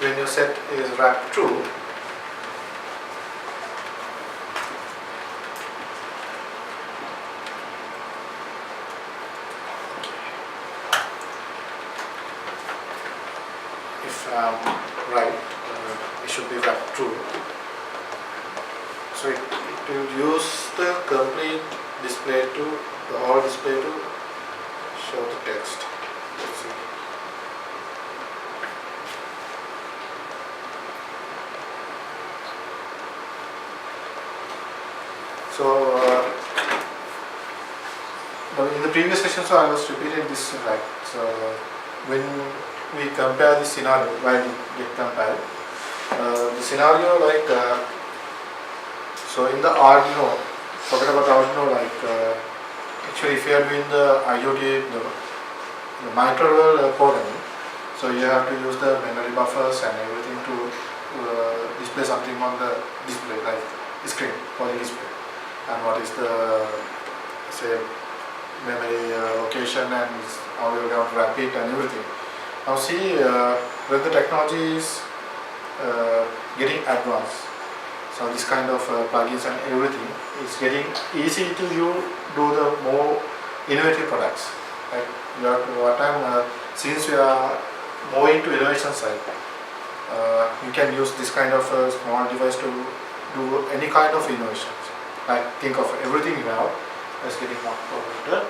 when your set is wrapped true, if right, it should be wrapped true. So it will use the complete display to the whole display to show the text. Let's see. So in the previous session, so I was repeating this right. So when we compare this scenario, why we get compared, the scenario like so in the Arduino, forget about Arduino, like actually if you are doing the IoT, the micro programming, so you have to use the memory buffers and everything to display something on the display, like the screen for the display, and what is the say memory location and how you are going to wrap it and everything. Now see when the technology is getting advanced, so this kind of plugins and everything is getting easy to you do the more innovative products. Right? You have to, what time since we are more into innovation side, you can use this kind of small device to do any kind of innovations. Like think of everything you have as getting more that.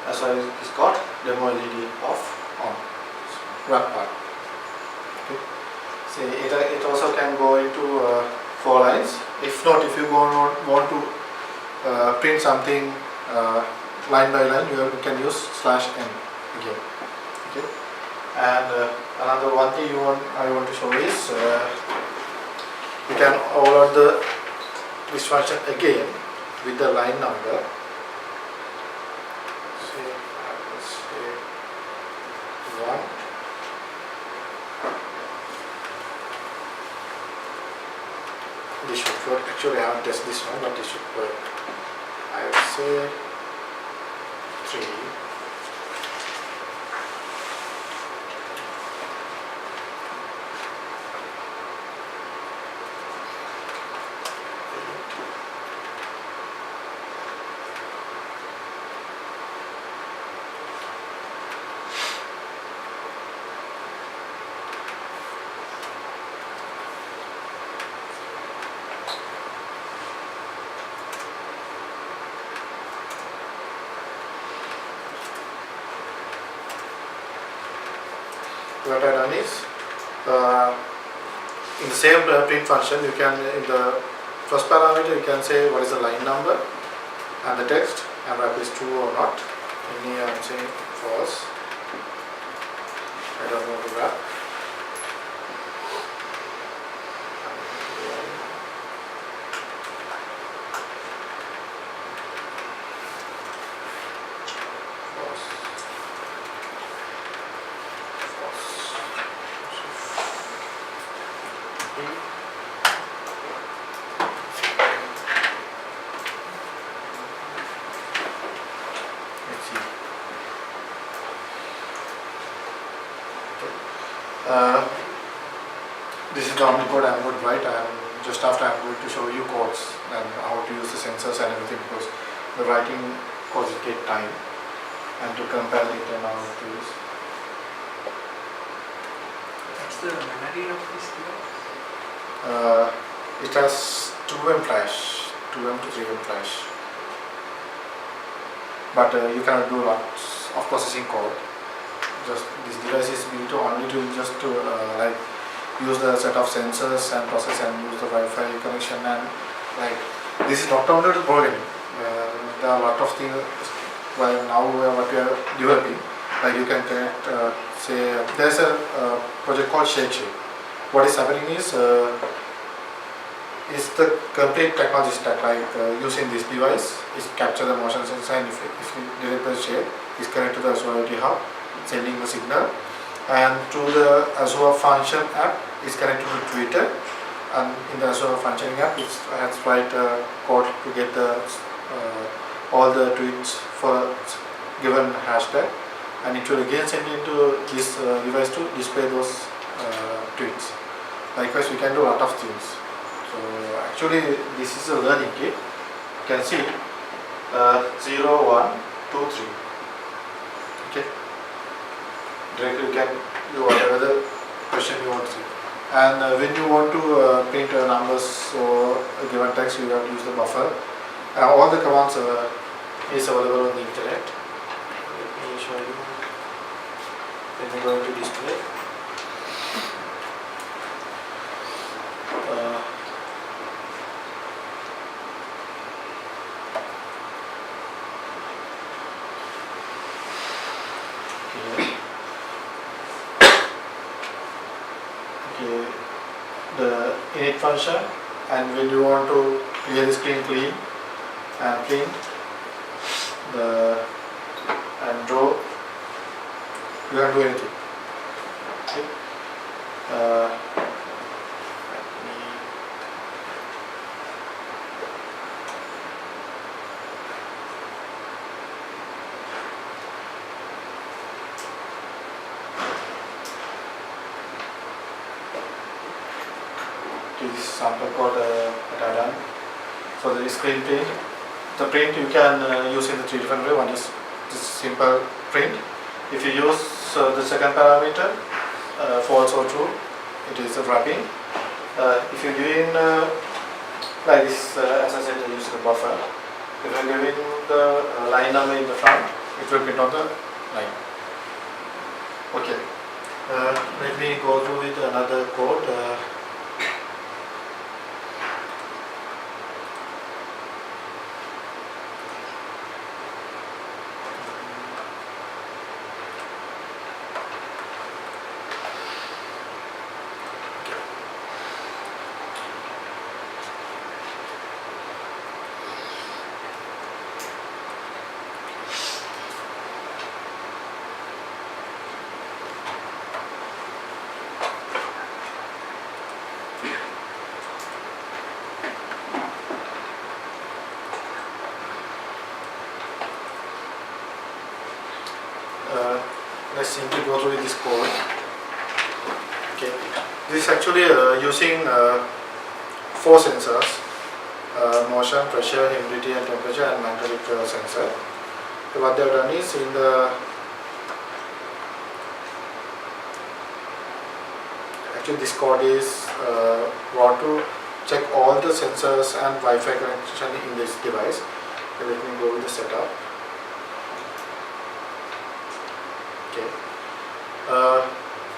As well as it's got demo LED off on. Wrap part. Okay. See, it also can go into 4 lines. If not, if you want to print something line by line, you can use /n again. Okay. And another one thing I want to show is you can overload this function again with the line number. Say, let's say 1. This should work. Actually, I haven't tested this one, but this should work. I would say 3. What I done is in the same print function, you can in the first parameter you can say what is the line number and the text and wrap is true or not. In here I am saying false. I don't want to wrap. This is the only code I am going to write, and just after I am going to show you codes and how to use the sensors and everything, because the writing cause it take time and to compare it and how to use. What's the memory of this device? It has 2M flash, 2M to 3M flash, but you cannot do lots of processing code. Just this device is built only to just to like use the set of sensors and process and use the Wi-Fi connection, and like this is not only to programming. There are a lot of things while now what we are developing. Like you can connect, say there's a project called Shake. What is happening is the complete technology stack. Like using this device is capture the motion sensor, and if you delete the shape, is connect to the Azure IoT hub, sending the signal, and through the Azure function app is connected to Twitter, and in the Azure functioning app it has write code to get the all the tweets for given hashtag, and it will again send into this device to display those tweets. Likewise, we can do a lot of things. So actually, this is a learning kit. You can see 0, 1, 2, 3. Okay. Directly you can do whatever the question you want to see. And when you want to print numbers or a given text, you have to use the buffer. All the commands is available on the internet. Let me show you. When you go into display. The init function, and when you want to clear the screen clean and print and draw, you can do anything. Okay. This sample code that I done for the screen print. The print you can use in the three different ways. One is this simple print. If you use the second parameter, false or true, it is a wrapping. If you give in like this, as I said, I use the buffer. If you give in the line number in the front, it will print on the line. Okay. Let me go through with another code. Let's simply go through this code. Okay, this is actually using 4 sensors: motion, pressure, humidity, and temperature, and magnetic sensor. So what they have done is in the actually this code is want to check all the sensors and Wi-Fi connection in this device. So let me go with the setup. Okay.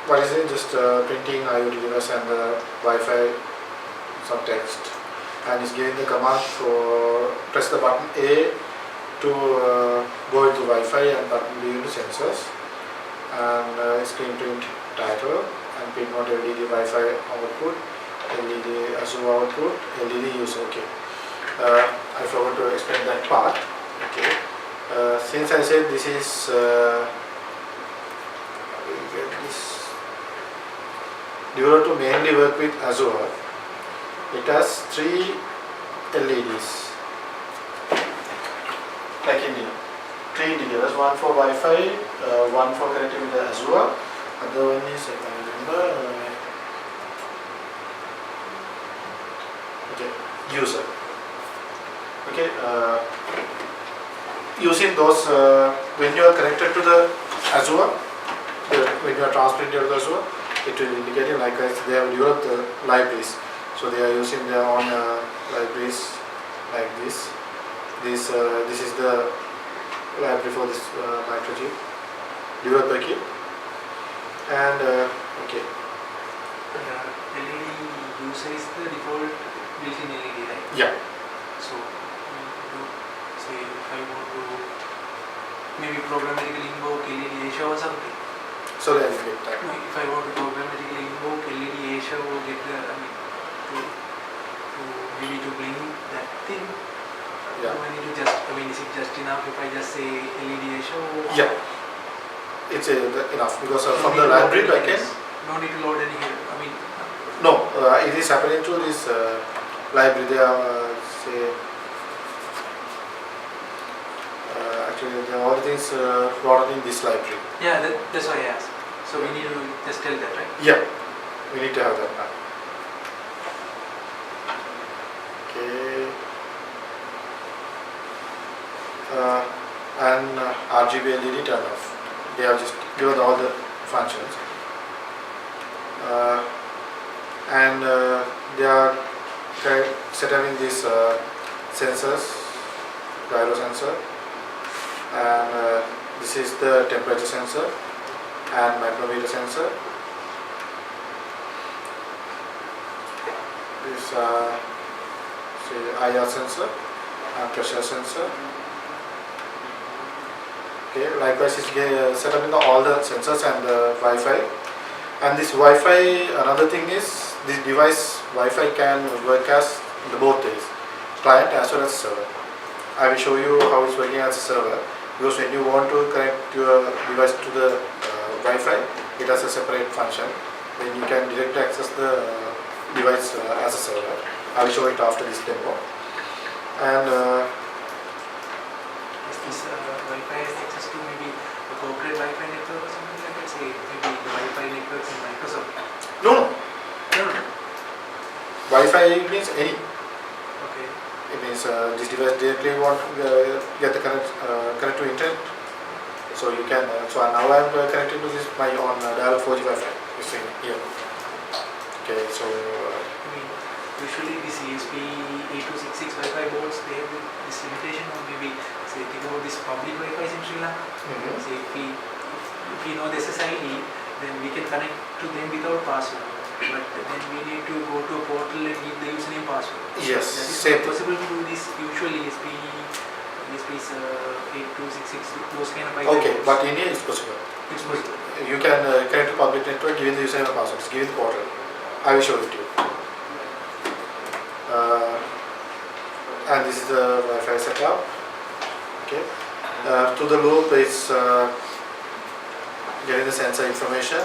What is it? Just printing IoT device and the Wi-Fi, some text, and is giving the command for press the button A to go into Wi-Fi and button B into sensors, and screen print title and pin mode LED Wi-Fi output, LED Azure output, LED use. Okay. I forgot to explain that part. Okay. Since I said this is developed to mainly work with Azure, it has 3 LEDs like in here. 3 indicators, one for Wi-Fi, one for connecting with the Azure, other one is, I can remember, okay, user. Okay, using those, when you are connected to the Azure, when you are transmitting to the Azure, it will indicate. Likewise, they have developed the libraries, so they are using their own libraries like this. This is the library for this microchip developed by kit. And okay. LED user is the default built-in LED, right? Yeah. So, say if I want to maybe programmatically invoke LED Asia or something. So I will get that. No, if I want to programmatically invoke LED Asia or get the, to bring that thing. Yeah. Do I need to just, is it just enough if I just say LED Asia or? Yeah. It's enough because from the library backend. No need to load any here. No, it is happening to this library. They are actually all the things plotted in this library. Yeah, that's why I asked. So we need to just tell that, right? Yeah, we need to have that now. Okay. And RGB LED turn off. They have just given all the functions. And they are set having these sensors, gyro sensor, and this is the temperature sensor and magnetometer sensor. This IR sensor and pressure sensor. Okay, likewise it's set up in all the sensors and the Wi-Fi. And this Wi-Fi, another thing is this device Wi-Fi can work as the both ways, client as well as server. I will show you how it's working as a server, because when you want to connect your device to the Wi-Fi, it has a separate function. Then you can directly access the device as a server. I will show it after this demo. And Is this Wi-Fi has access to maybe a corporate Wi-Fi network or something like that? Say maybe the Wi-Fi networks in Microsoft. no, No. Wi-Fi means any. Okay. It means this device directly want to get the connect to internet. So you can. So now I am connected to this my on dial 4G Wi-Fi. You see here. Okay, so I mean, usually these ESP8266 Wi-Fi boards, they have this limitation, or maybe say think about this public Wi-Fi in Sri Lanka. Say if we know the SSID, then we can connect to them without password. But then we need to go to a portal and give the username password. yes, That is same. not possible to do this usually ESPs 8266, those kind of Wi-Fi Okay, boards. but in here it's possible. It's possible. You can connect to public network, giving the username and password, giving the portal. I will show it to you. And this is the Wi-Fi setup. Okay. To the loop is getting the sensor information.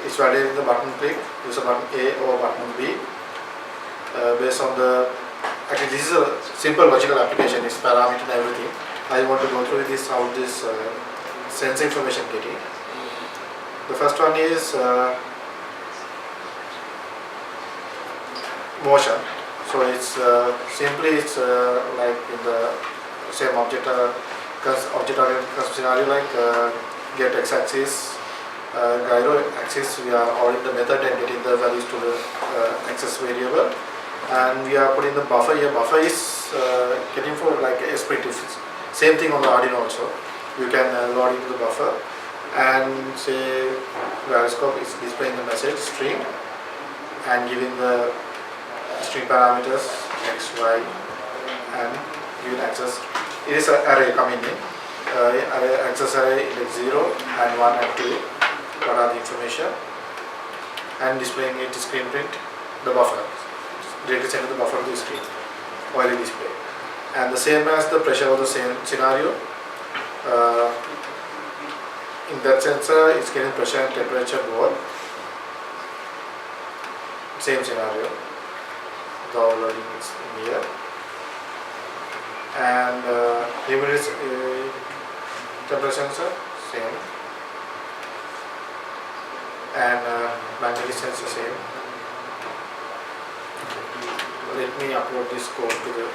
It's validating the button click. Use a button A or button B. Based on the, actually this is a simple logical application. It's parameter and everything. I want to go through this how this sensor information getting. The first one is motion. So it's simply it's like in the same object-oriented scenario, like get x-axis, gyro axis. We are ordering the method and getting the values to the access variable, and we are putting the buffer here. Buffer is getting for like a sprint. Same thing on the Arduino also. You can load into the buffer, and say gyroscope is displaying the message string and giving the string parameters x, y, and giving access. It is an array coming in. Access array index 0 and 1 and 2. What are the information? And displaying it to screen print the buffer. Directly send the buffer to the screen while it display. And the same as the pressure of the same scenario. In that sensor, it's getting pressure and temperature both. Same scenario. The overloading is in here. And here is temperature sensor, same. And magnetic sensor, same. Let me upload this code to the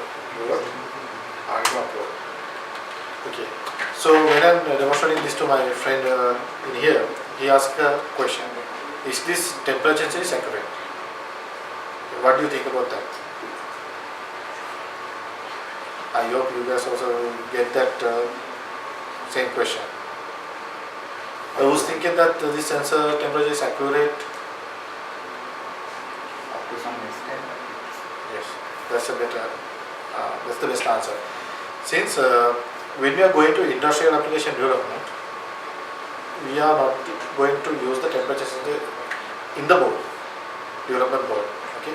board. I will upload. Okay. So when I'm demonstrating this to my friend in here, he asked a question: is this temperature is accurate? What do you think about that? I hope you guys also get that same question. I was thinking that this sensor temperature is accurate. Up to some extent. Yes, that's a better. That's the best answer. Since when we are going to industrial application development, we are not going to use the temperature sensor in the board, development board. Okay,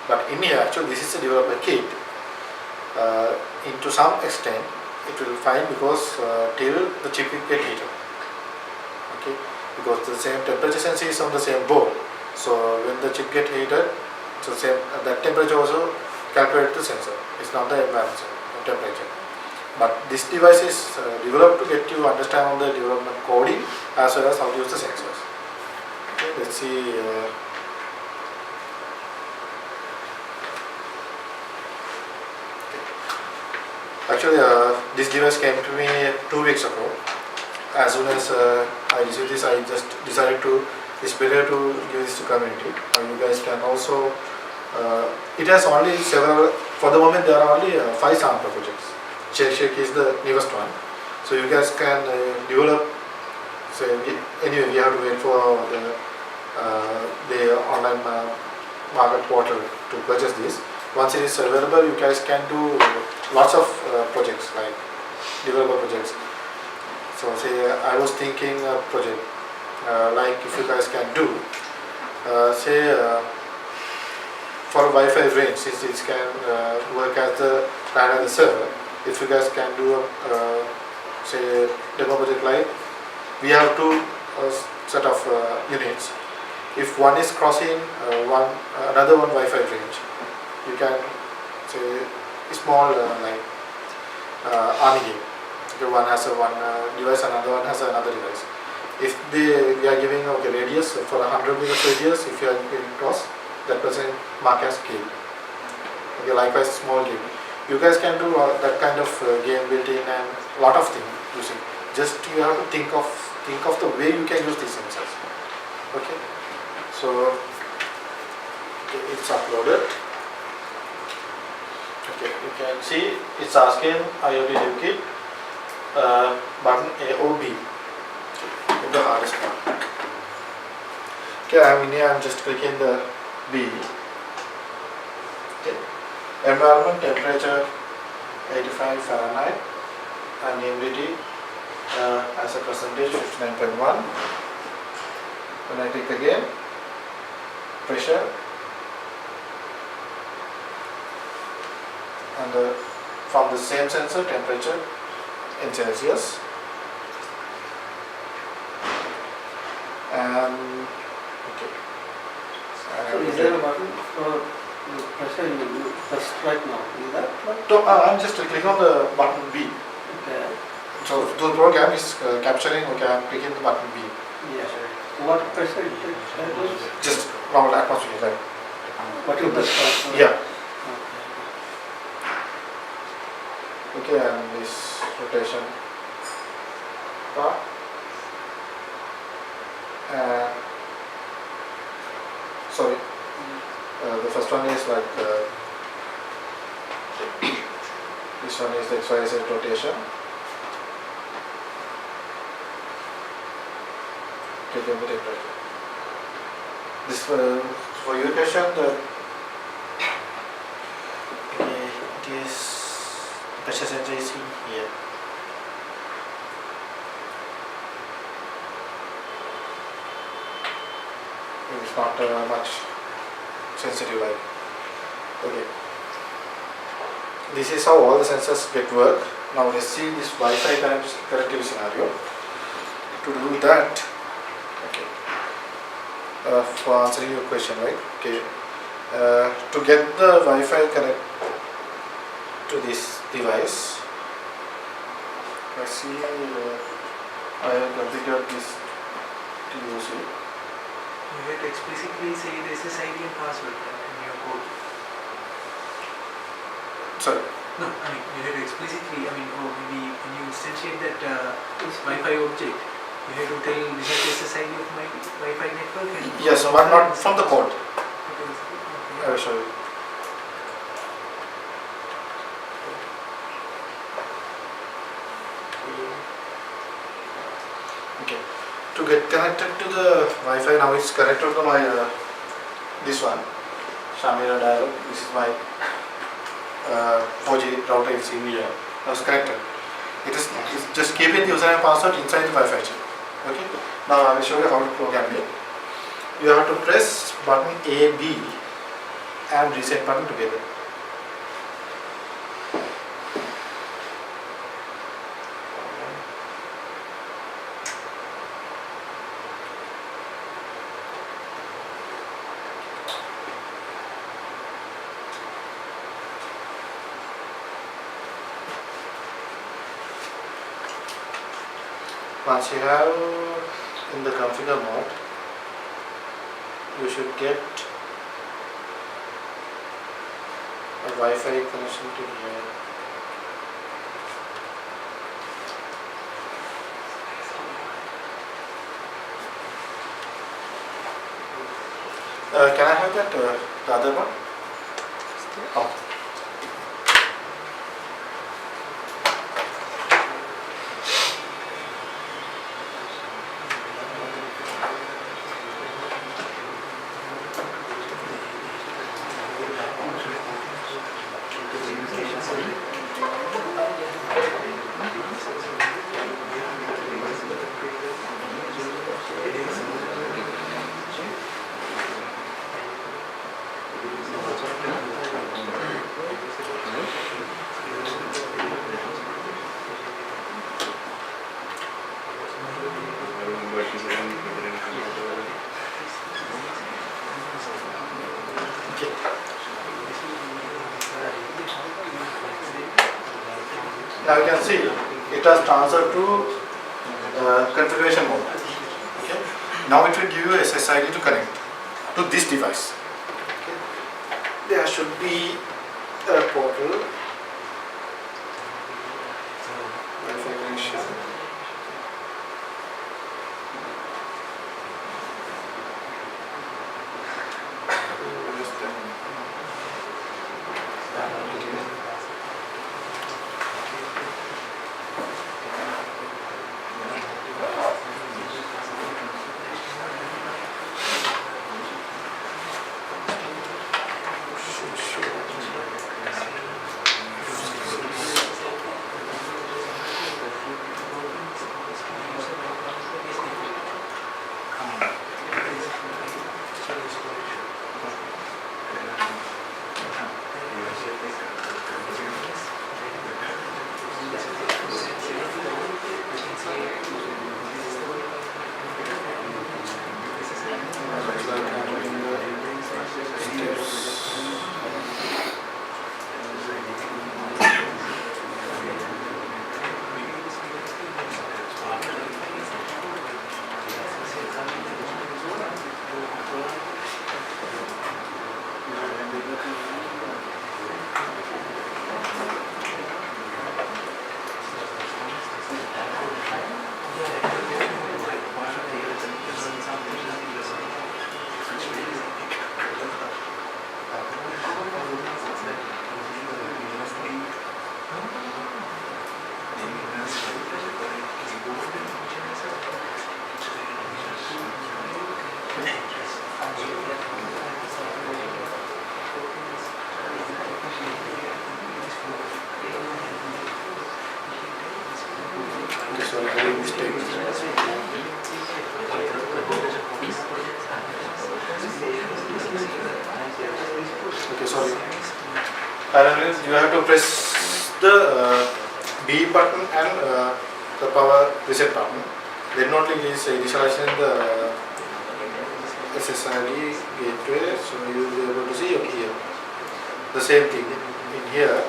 but in here actually this is a development kit. Into some extent it will fine because till the chip will get heated. Okay, because the same temperature sensor is on the same board. So when the chip get heated, so same that temperature also calculated to sensor. It's not the environment. temperature. But this device is developed to get you understand on the development coding as well as how to use the sensors. Okay, let's see. Actually, this device came to me 2 weeks ago. As soon as I received this, I just decided to, it's better to give this to community. You guys can also, it has only several, for the moment there are only 5 sample projects. Shake is the newest one. So you guys can develop, so anyway we have to wait for the online market portal to purchase this. Once it is available, you guys can do lots of projects, like developer projects. So say I was thinking a project, like if you guys can do, say for Wi-Fi range, since it can work as the plan as the server, if you guys can do a say demo project, like we have 2 set of units. If one is crossing another one Wi-Fi range, you can say small like army game. Okay, one has one device, another one has another device. If we are giving radius for 100 meters radius, if you are getting cross, that person mark as kill. Okay, likewise small game. You guys can do that kind of game built-in and lot of things using. Just you have to think of the way you can use these sensors. Okay, so it's uploaded. Okay, you can see it's asking IoT dev kit button A or B in the hardest part. Okay, I'm just clicking the B. Okay. Environment temperature 85 Fahrenheit and humidity as a percentage 59.1. When I click again, pressure and from the same sensor, temperature in Celsius, and okay. So is there a button for the pressure you press right now? Is that button? So I'm just clicking on the button B. Okay. So the program is capturing. Okay, I'm clicking the button B. Yeah. So what pressure it is? Just normal atmosphere, right? What you press first? Yeah. Okay, and this rotation part. Sorry, the first one is like this one is the XYZ rotation. Okay, give me temperature. This for your question, it is pressure sensor is in here. It's not much sensitive like. Okay. This is how all the sensors get work. Now let's see this Wi-Fi connectivity scenario. To do that, okay. For answering your question, right? Okay. To get the Wi-Fi connect to this device, let's see. I have configured this to use it. You have to explicitly say the SSID and password in your code. Sorry. No, I mean you have to explicitly, maybe when you instantiate that Wi-Fi object, you have to tell this is the SSID of my Wi-Fi network. And yes, but not from the code. Okay. I will show you. Okay. To get connected to the Wi-Fi, now it's connected to my this one, Shameera dialog. This is my 4G router is in here. Now it's connected. It's just keeping the username and password inside the Wi-Fi chip. Okay. Now I will show you how to program it. You have to press button A, B, and reset button together. Once you have in the configure mode, you should get a Wi-Fi connection to here. Can I have that, the other one? Oh. Now you can see it has transferred to configuration mode. Okay. Now it will give you SSID to connect to this device. Okay. There should be a portal. Wi-Fi connection. Okay, sorry. Parallel, you have to press the B button and the power reset button. Then only is initializing the SSID gateway, so you will be able to see here. The same thing in here.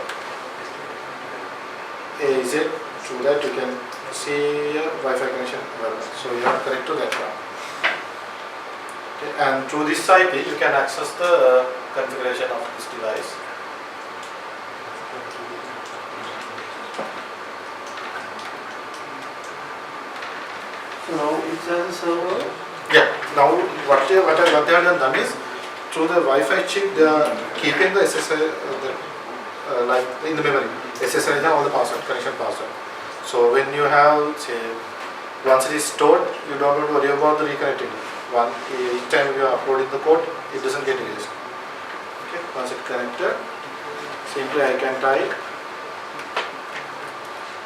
Is it through that you can see a Wi-Fi connection available. So you have to connect to that one. Okay. And through this IP you can access the configuration of this device. So now it's as a server? Yeah. Now what they have done is through the Wi-Fi chip they are keeping the SSI like in the memory. SSI is all the password, connection password. So when you have, say, once it is stored, you don't have to worry about the reconnecting. Each time you are uploading the code, it doesn't get erased. Okay. Once it's connected, simply I can type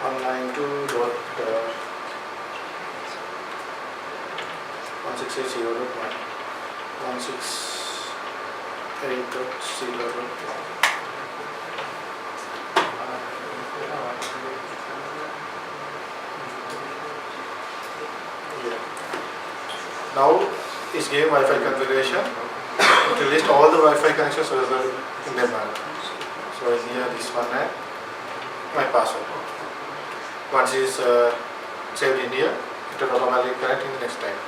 192.168.0.1. Now it's giving Wi-Fi configuration. It will list all the Wi-Fi connections available in their manner. So in here this one and my password. Once it is saved in here, it will automatically connect in the next time.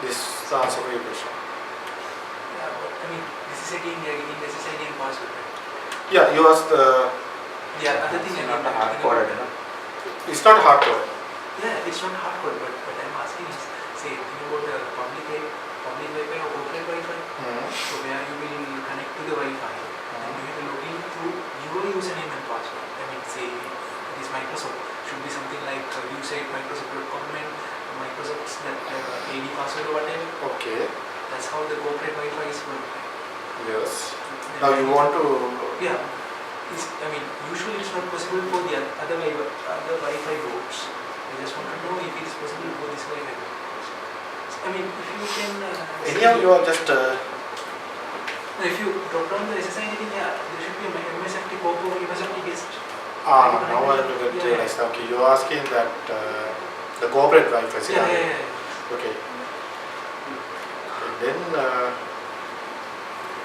This is the answer for your question. Yeah, but I mean, this is again they are giving SSID and password, right? Yeah, you asked the. The other thing It's I not mean, hard coded, you know. It's not hardcore. yeah, it's not hardcore, but I'm asking is, say, think about the public Wi-Fi or corporate Wi-Fi. So where you will connect to the Wi-Fi, and you will log in through your username and password. I mean, say it is Microsoft, should be something like you say Microsoft.com and Microsoft's that AD password or whatever. Okay. That's how the corporate Wi-Fi is working. Yes. Now you want to. Yeah. I mean, usually it's not possible for the other Wi-Fi boards. I just want to know if it is possible for this Wi-Fi board. I mean, if you can. Anyhow, you are just. If you drop down the SSID, yeah, there should be a MSFT pop or MSFT guest. Now I will get realize. Okay, you are asking that the corporate Wi-Fi scenario. Yeah. Okay. Then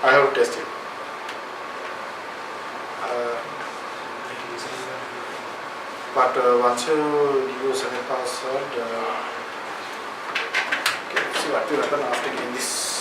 I have to test it. But once you use a password, okay, let's see what will happen after getting this.